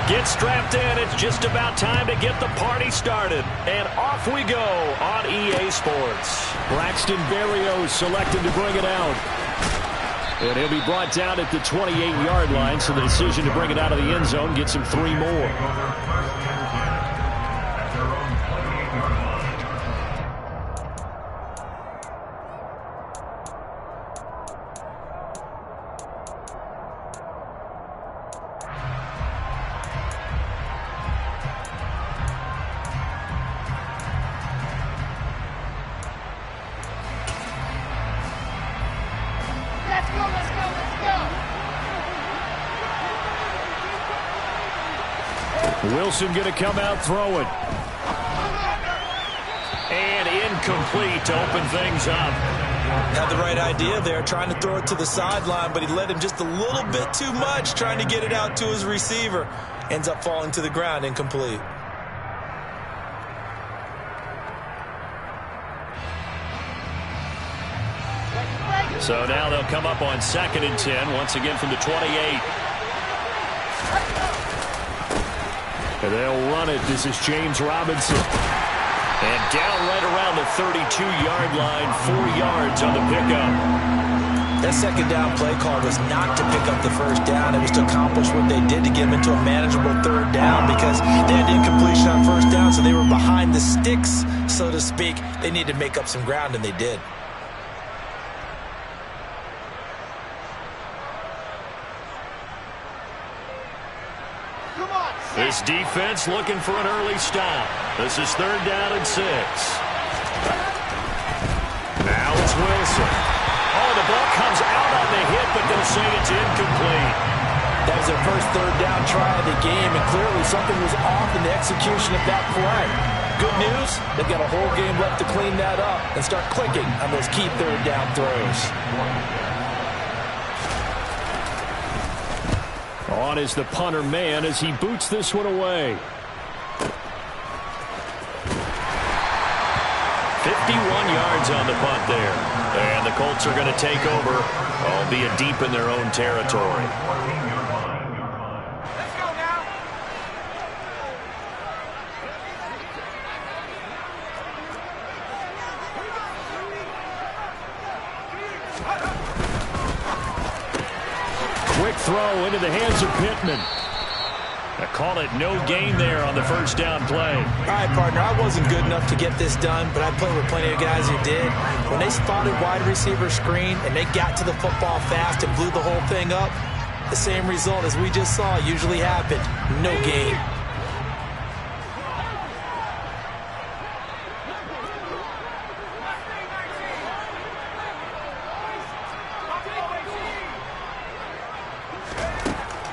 Get strapped in. It's just about time to get the party started. And off we go on EA Sports. Braxton Berrios selected to bring it out. And he'll be brought down at the 28-yard line, so the decision to bring it out of the end zone gets him 3 more. Wilson going to come out throwing. And incomplete to open things up. Had the right idea there, trying to throw it to the sideline, but he led him just a little bit too much, trying to get it out to his receiver. Ends up falling to the ground, incomplete. So now they'll come up on 2nd and 10, once again from the 28. And they'll run it. This is James Robinson. And down right around the 32-yard line, 4 yards on the pickup. That second down play call was not to pick up the first down. It was to accomplish what they did to get them into a manageable 3rd down because they had incompletion on 1st down, so they were behind the sticks, so to speak. They needed to make up some ground, and they did. This defense looking for an early stop. This is 3rd down and 6. Now it's Wilson. Oh, the ball comes out on the hit, but they'll say it's incomplete. That was their first 3rd down try of the game, and clearly something was off in the execution of that play. Good news, they've got a whole game left to clean that up and start clicking on those key 3rd down throws. On is the punter man as he boots this one away. 51 yards on the punt there. And the Colts are going to take over, albeit deep in their own territory. Let's go now. Quick throw into the hands of Pittman. I call it no gain there on the first down play. All right, partner, I wasn't good enough to get this done, but I played with plenty of guys who did. When they spotted wide receiver screen and they got to the football fast and blew the whole thing up, the same result as we just saw usually happened. No gain.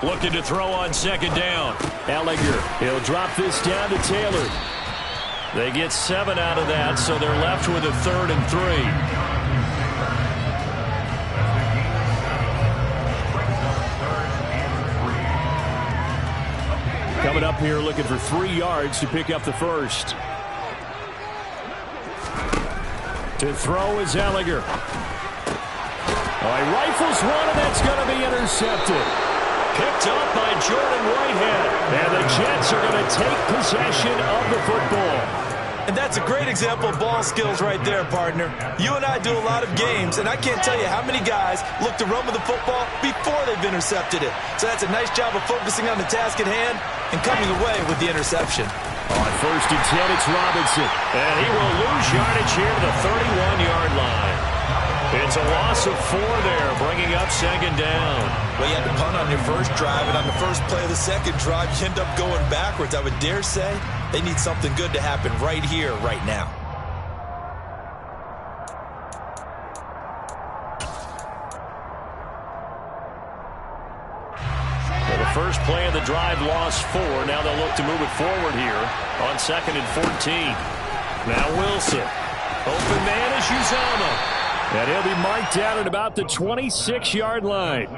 Looking to throw on 2nd down. Ehlinger, he'll drop this down to Taylor. They get 7 out of that, so they're left with a 3rd and 3. Coming up here looking for 3 yards to pick up the first. To throw is Ehlinger. Oh, he rifles one, and that's going to be intercepted. Picked up by Jordan Whitehead. And the Jets are going to take possession of the football. And that's a great example of ball skills right there, partner. You and I do a lot of games, and I can't tell you how many guys look to run with the football before they've intercepted it. So that's a nice job of focusing on the task at hand and coming away with the interception. On 1st and 10, it's Robinson. And he will lose yardage here to the 31-yard line. It's a loss of 4 there, bringing up 2nd down. Well, you had to punt on your first drive, and on the first play of the second drive, you end up going backwards. I would dare say they need something good to happen right here, right now. Well, the first play of the drive lost 4. Now they'll look to move it forward here on 2nd and 14. Now Wilson. Open man is Uzomah. And he'll be marked down at about the 26-yard line.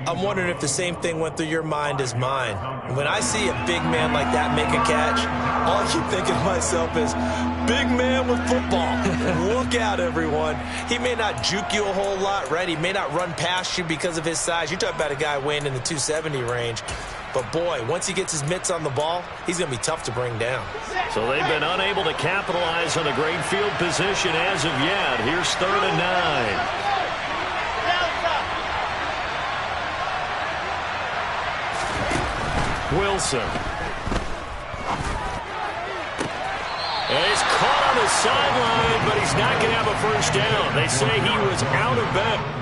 I'm wondering if the same thing went through your mind as mine. When I see a big man like that make a catch, all I keep thinking to myself is, big man with football. Look out, everyone. He may not juke you a whole lot, right? He may not run past you because of his size. You're talking about a guy weighing in the 270 range. But, boy, once he gets his mitts on the ball, he's going to be tough to bring down. So they've been unable to capitalize on a great field position as of yet. Here's 3rd and 9. Wilson. And he's caught on the sideline, but he's not going to have a first down. They say he was out of bounds.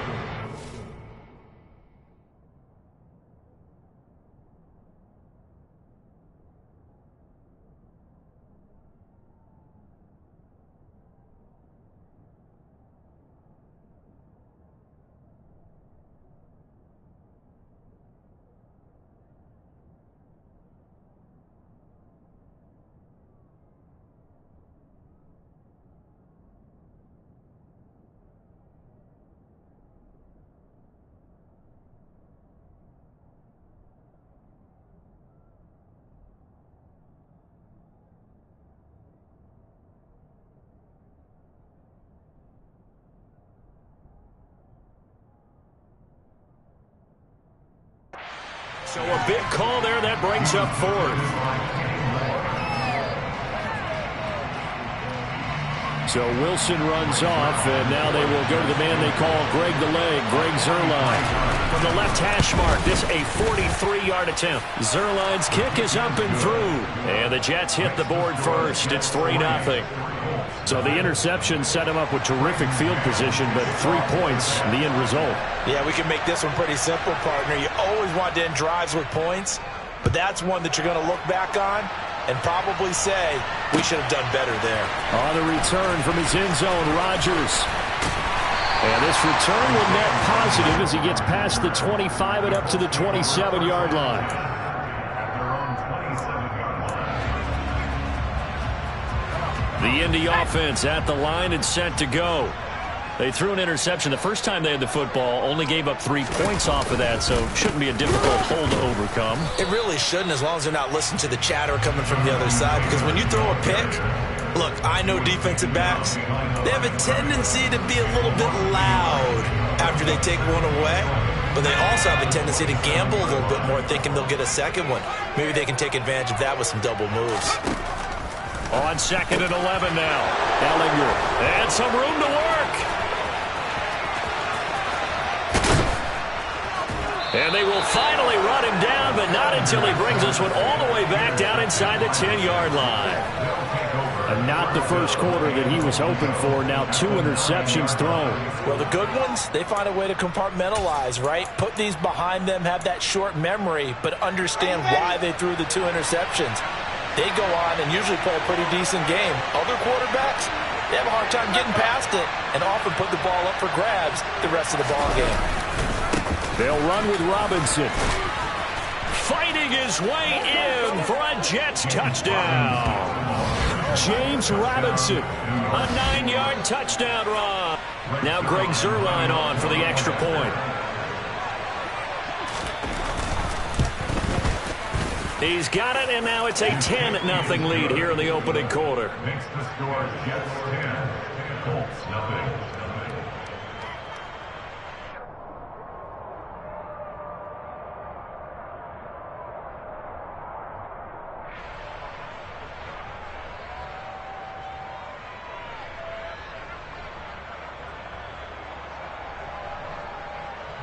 So a big call there that brings up 4th. So Wilson runs off, and now they will go to the man they call Greg the Leg, Greg Zuerlein. From the left hash mark, this a 43-yard attempt. Zuerlein's kick is up and through, and the Jets hit the board first. It's 3-0. So the interception set him up with terrific field position, but 3 points, the end result. Yeah, we can make this one pretty simple, partner. You always want to end drives with points, but that's one that you're going to look back on and probably say, we should have done better there. On the return from his end zone, Rodgers. And this return will net positive as he gets past the 25 and up to the 27-yard line. The Indy offense at the line and set to go. They threw an interception the first time they had the football, only gave up 3 points off of that, so shouldn't be a difficult hole to overcome. It really shouldn't, as long as they're not listening to the chatter coming from the other side, because when you throw a pick, look, I know defensive backs, they have a tendency to be a little bit loud after they take one away, but they also have a tendency to gamble a little bit more, thinking they'll get a second one. Maybe they can take advantage of that with some double moves. On 2nd and 11 now. Ehlinger. And some room to work. And they will finally run him down, but not until he brings this one all the way back down inside the 10-yard line. And not the first quarter that he was hoping for. Now 2 interceptions thrown. Well, the good ones, they find a way to compartmentalize, right? Put these behind them, have that short memory, but understand why they threw the 2 interceptions. They go on and usually play a pretty decent game. Other quarterbacks, they have a hard time getting past it and often put the ball up for grabs the rest of the ball game. They'll run with Robinson. Fighting his way in for a Jets touchdown. James Robinson, a 9-yard touchdown run. Now Greg Zuerlein on for the extra point. He's got it, and now it's a 10-0 lead here in the opening quarter. Makes the score Jets 10, Colts 0.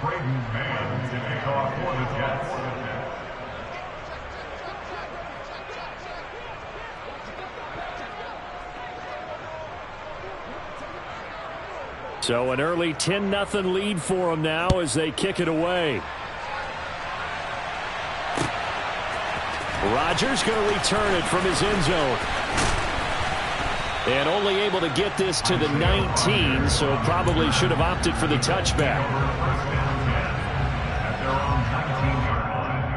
Braden Mann to kick off for the Jets. So an early 10-0 lead for them now as they kick it away. Rodgers going to return it from his end zone. And only able to get this to the 19, so probably should have opted for the touchback. At their own 19-yard line.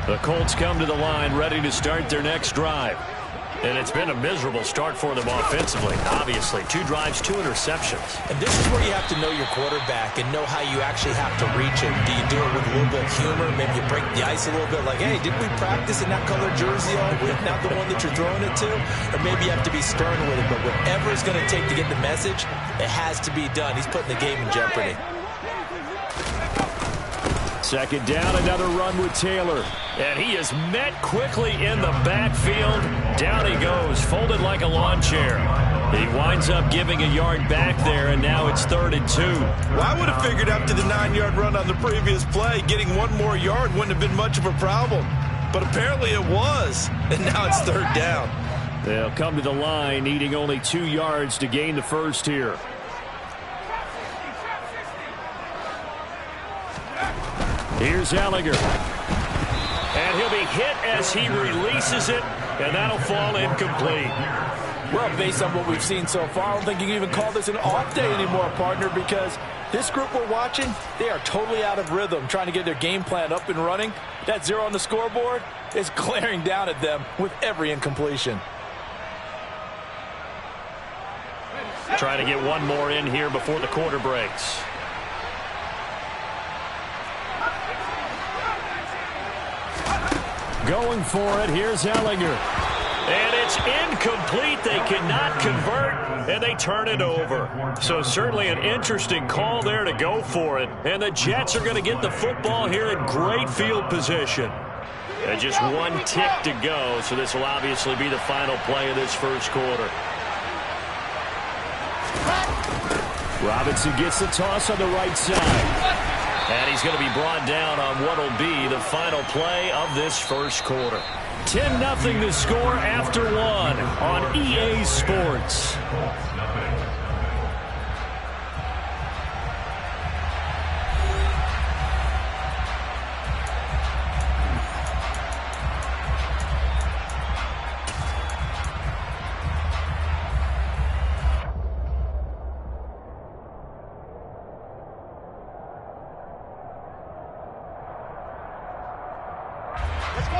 The Colts come to the line ready to start their next drive. And it's been a miserable start for them offensively, obviously. 2 drives, 2 interceptions. And this is where you have to know your quarterback and know how you actually have to reach him. Do you do it with a little bit of humor? Maybe you break the ice a little bit like, hey, didn't we practice in that colored jersey all week, not the one that you're throwing it to? Or maybe you have to be stern with it. But whatever it's going to take to get the message, it has to be done. He's putting the game in jeopardy. Second down, another run with Taylor. And he is met quickly in the backfield. Down he goes, folded like a lawn chair. He winds up giving a yard back there, and now it's 3rd and 2. Well, I would have figured after the 9-yard run on the previous play, getting 1 more yard wouldn't have been much of a problem. But apparently it was, and now it's 3rd down. They'll come to the line, needing only 2 yards to gain the first here. Here's Ehlinger. And he'll be hit as he releases it, and that'll fall incomplete. Well, based on what we've seen so far, I don't think you can even call this an off day anymore, partner, because this group we're watching, they are totally out of rhythm, trying to get their game plan up and running. That 0 on the scoreboard is glaring down at them with every incompletion. Trying to get 1 more in here before the quarter breaks. Going for it, here's Ehlinger. And it's incomplete. They cannot convert, and they turn it over. So certainly an interesting call there to go for it. And the Jets are going to get the football here in great field position. And just 1 tick to go, so this will obviously be the final play of this first quarter. Robinson gets the toss on the right side. And he's going to be brought down on what will be the final play of this first quarter. 10-0 to score after 1 on EA Sports.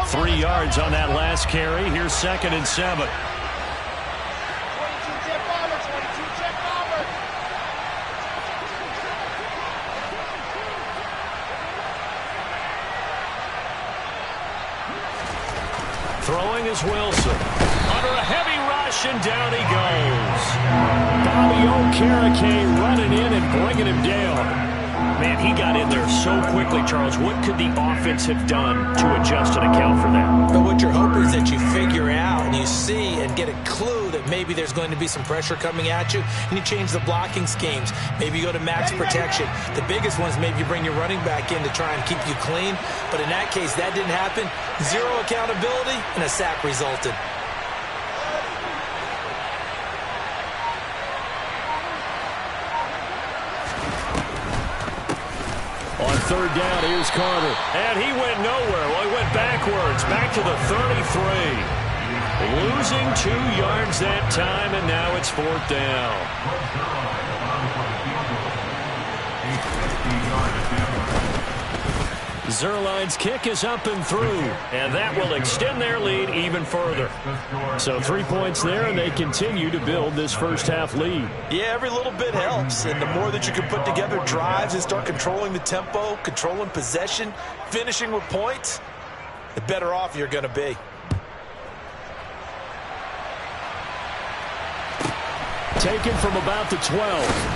Three yards on that last carry. Here's 2nd and 7. Throwing is Wilson. Under a heavy rush, and down he goes. Bobby Okereke running in and bringing him down. Man, he got in there so quickly, Charles. What could the offense have done to adjust and account for that? But what you're hoping is that you figure out and you see and get a clue that maybe there's going to be some pressure coming at you, and you change the blocking schemes. Maybe you go to max protection. The biggest one is maybe you bring your running back in to try and keep you clean. But in that case, that didn't happen. 0 accountability, and a sack resulted. On 3rd down, here's Carter. And he went nowhere. Well, he went backwards, back to the 33. Losing 2 yards that time, and now it's 4th down. Zuerlein's kick is up and through, and that will extend their lead even further. So 3 points there, and they continue to build this first half lead. Yeah, every little bit helps, and the more that you can put together drives and start controlling the tempo, controlling possession, finishing with points, the better off you're going to be. Taken from about the 12.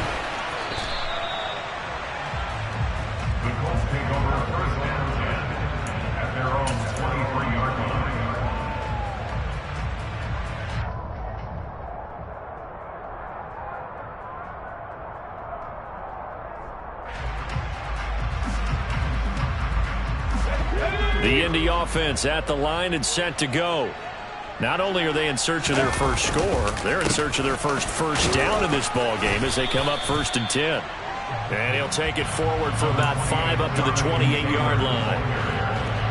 The Indy offense at the line and set to go. Not only are they in search of their first score, they're in search of their first down in this ball game as they come up 1st and 10. And he'll take it forward for about 5 up to the 28-yard line.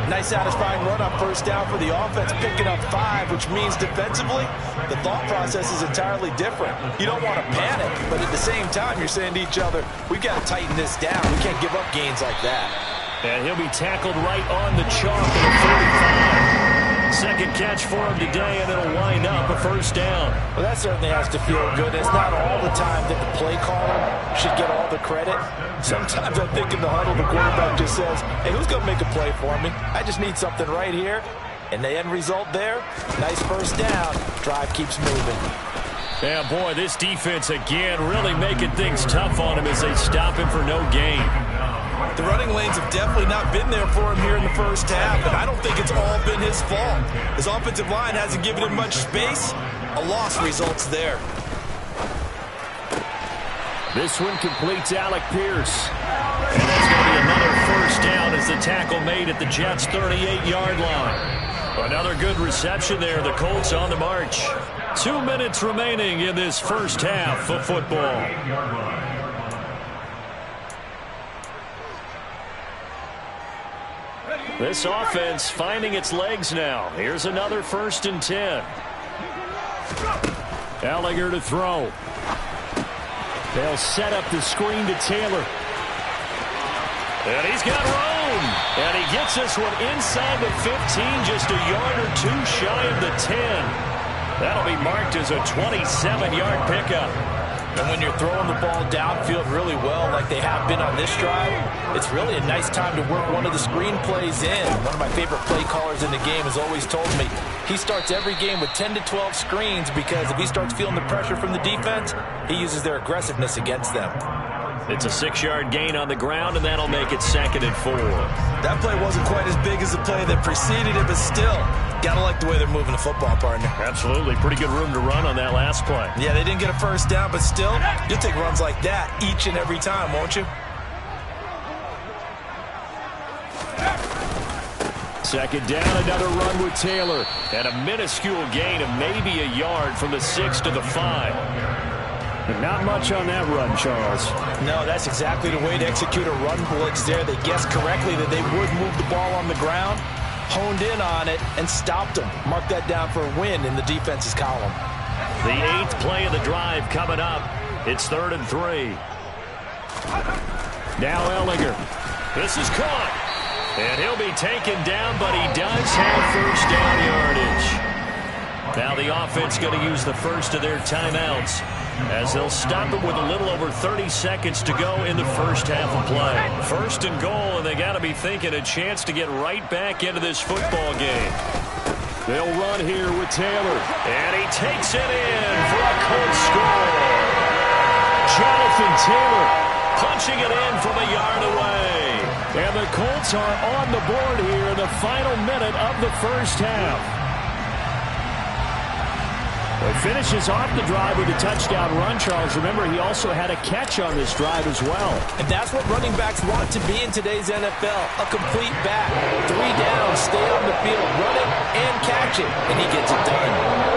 Nice satisfying run on 1st down for the offense, picking up 5, which means defensively, the thought process is entirely different. You don't want to panic, but at the same time, you're saying to each other, we've got to tighten this down. We can't give up gains like that. And he'll be tackled right on the chalk at the 45. Second catch for him today, and it'll wind up a first down. Well, that certainly has to feel good. It's not all the time that the play caller should get all the credit. Sometimes I think in the huddle, the quarterback just says, hey, who's going to make a play for me? I just need something right here. And the end result there, nice first down. Drive keeps moving. Yeah, boy, this defense again really making things tough on him as they stop him for no gain. The running lanes have definitely not been there for him here in the first half, and I don't think it's all been his fault. His offensive line hasn't given him much space. A loss results there. This one completes Alec Pierce. And that's going to be another first down as the tackle made at the Jets' 38-yard line. Another good reception there. The Colts on the march. 2 minutes remaining in this first half of football. This offense finding its legs now. Here's another 1st and 10. Ehlinger to throw. They'll set up the screen to Taylor. And he's got room. And he gets this one inside the 15, just a yard or two shy of the 10. That'll be marked as a 27-yard pickup. And when you're throwing the ball downfield really well like they have been on this drive, it's really a nice time to work one of the screen plays in. One of my favorite play callers in the game has always told me he starts every game with 10 to 12 screens because if he starts feeling the pressure from the defense, he uses their aggressiveness against them. It's a 6-yard gain on the ground, and that'll make it 2nd and 4. That play wasn't quite as big as the play that preceded it, but still, gotta like the way they're moving the football, partner. Absolutely. Pretty good room to run on that last play. Yeah, they didn't get a first down, but still, you'll take runs like that each and every time, won't you? 2nd down, another run with Taylor. And a minuscule gain of maybe a yard from the 6 to the 5. But not much on that run, Charles. No, that's exactly the way to execute a run blitz there. They guessed correctly that they would move the ball on the ground, honed in on it, and stopped them. Mark that down for a win in the defense's column. The 8th play of the drive coming up. It's 3rd and 3. Now Ehlinger. This is caught. And he'll be taken down, but he does have first down yardage. Now the offense going to use the first of their timeouts as they'll stop it with a little over 30 seconds to go in the first half of play. 1st and goal, and they got to be thinking a chance to get right back into this football game. They'll run here with Taylor, and he takes it in for a Colts score. Jonathan Taylor punching it in from a yard away. And the Colts are on the board here in the final minute of the first half. Well, he finishes off the drive with a touchdown run, Charles. Remember, he also had a catch on this drive as well. And that's what running backs want to be in today's NFL, a complete back. 3 downs, stay on the field, run it, and catch it, and he gets it done.